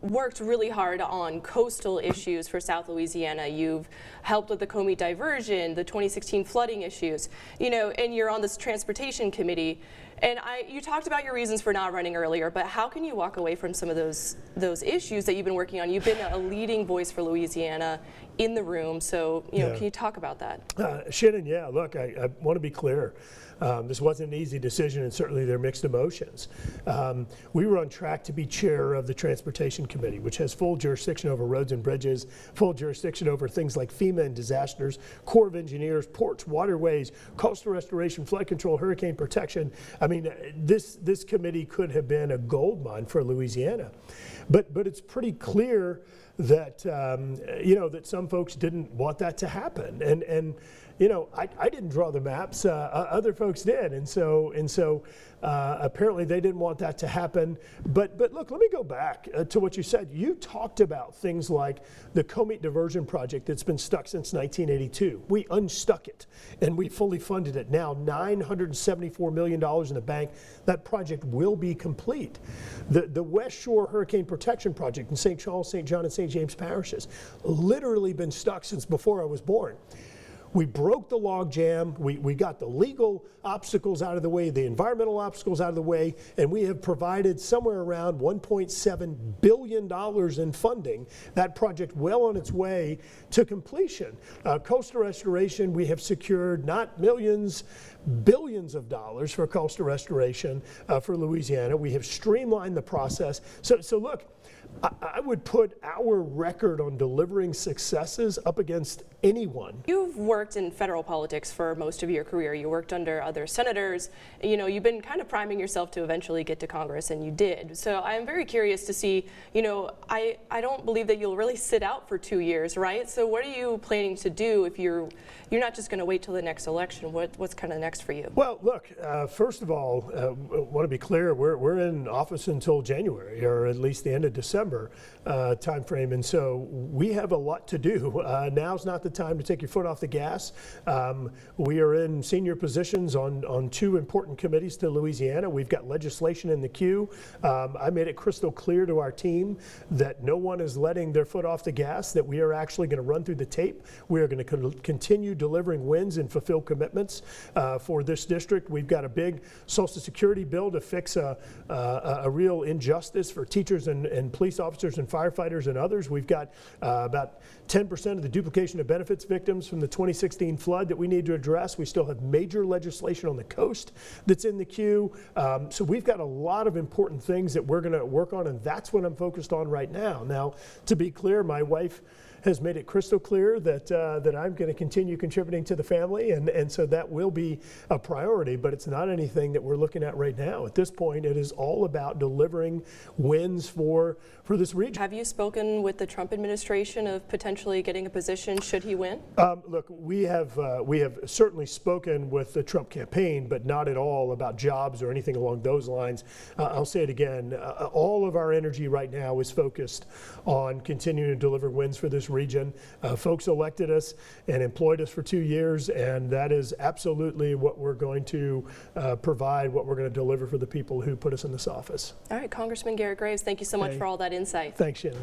worked really hard on coastal issues for South Louisiana. You've helped with the Comey diversion, the 2016 flooding issues, and you're on this transportation committee. And you talked about your reasons for not running earlier, but how can you walk away from some of those issues that you've been working on? You've been a leading voice for Louisiana in the room, so can you talk about that? Shannon, yeah, look, I want to be clear. This wasn't an easy decision, and certainly there are mixed emotions. We were on track to be chair of the Transportation Committee, which has full jurisdiction over roads and bridges, full jurisdiction over things like FEMA and disasters, Corps of Engineers, ports, waterways, coastal restoration, flood control, hurricane protection. I mean, this committee could have been a gold mine for Louisiana. But it's pretty clear that that some folks didn't want that to happen, and I didn't draw the maps, other folks did, and so apparently they didn't want that to happen. But look, let me go back to what you said. You talked about things like the Comey diversion project that's been stuck since 1982. We unstuck it, and we fully funded it. Now $974 million in the bank. That project will be complete. The West Shore Hurricane Protection Project in St. Charles, St. John, and St. James parishes, literally been stuck since before I was born. We broke the log jam, we got the legal obstacles out of the way, the environmental obstacles out of the way, and we have provided somewhere around $1.7 billion in funding. That project well on its way to completion. Coastal restoration, we have secured not millions, billions of dollars for coastal restoration for Louisiana. We have streamlined the process. So look, I would put our record on delivering successes up against anyone. You've worked in federal politics for most of your career. You worked under other senators. You've been kind of priming yourself to eventually get to Congress, and you did. So I'm very curious to see, I don't believe that you'll really sit out for 2 years, right? So what are you planning to do if you're not just going to wait till the next election? What's kind of next for you? Well, look, first of all, I want to be clear, we're in office until January, or at least the end of December time frame, and so we have a lot to do. Now's not the time to take your foot off the gas. We are in senior positions on 2 important committees to Louisiana. We've got legislation in the queue. I made it crystal clear to our team that no one is letting their foot off the gas, that we are actually going to run through the tape. We are going to continue delivering wins and fulfill commitments for this district. We've got a big Social Security bill to fix a real injustice for teachers and police officers and firefighters and others. We've got about 10% of the duplication of benefits victims from the 2016 flood that we need to address. We still have major legislation on the coast that's in the queue. So we've got a lot of important things that we're going to work on, and that's what I'm focused on right now. Now, to be clear, my wife has made it crystal clear that I'm going to continue contributing to the family, and so that will be a priority, but it's not anything that we're looking at right now. At this point, it is all about delivering wins for this region. Have you spoken with the Trump administration of potentially getting a position should he win? Look, we have certainly spoken with the Trump campaign, but not at all about jobs or anything along those lines. I'll say it again, all of our energy right now is focused on continuing to deliver wins for this region. Folks elected us and employed us for 2 years, and that is absolutely what we're going to provide, what we're going to deliver for the people who put us in this office. All right, Congressman Garret Graves, thank you so much for all that insight. Thanks, Shannon.